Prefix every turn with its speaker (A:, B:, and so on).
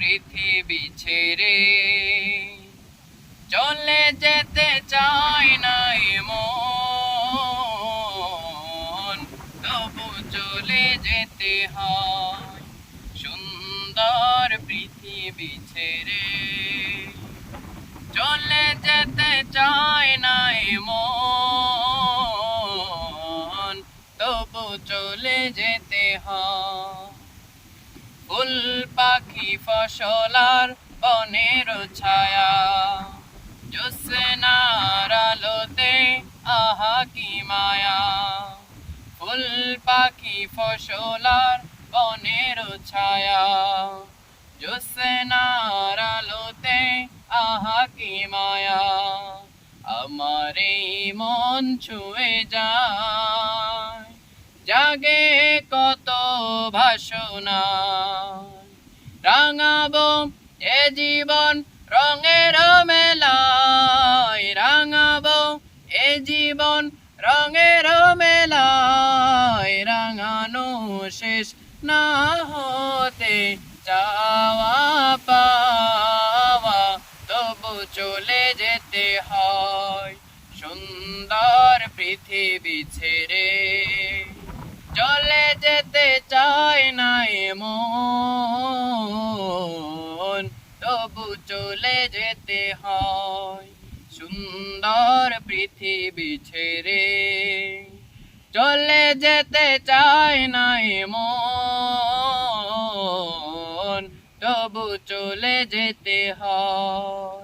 A: পৃথিবী ছেড়ে চলে যেতে চায় না মন, তবু চলে যেতে হয় সুন্দর পৃথিবী ছেড়ে। চলে যেতে চায় না মন, তবু চলে যেতে হয়। ফুল পাখি ফসলার বনের ছায়া, জ্যোৎস্নার আলোতে আহা কি মায়া। ফুল পাখি ফসলার বনের ছায়া, জ্যোৎস্নার আলোতে আহা কি মায়া। আমার এই মন ছুঁয়ে যায়, জাগে কত ভাসনা। রাঙাবো এ জীবন রঙের মেলায়, রাঙাবো এ জীবন রঙের মেলায়। রাঙানো শেষ না হতে চাওয়া পাওয়া, তবু চলে যেতে হয় সুন্দর পৃথিবী ছেড়ে। চলে যেতে চায় না মন, তবু চলে যেতে হয় সুন্দর পৃথিবী ছেড়ে। চলে যেতে চায় না মন, তবু চলে যেতে হয়।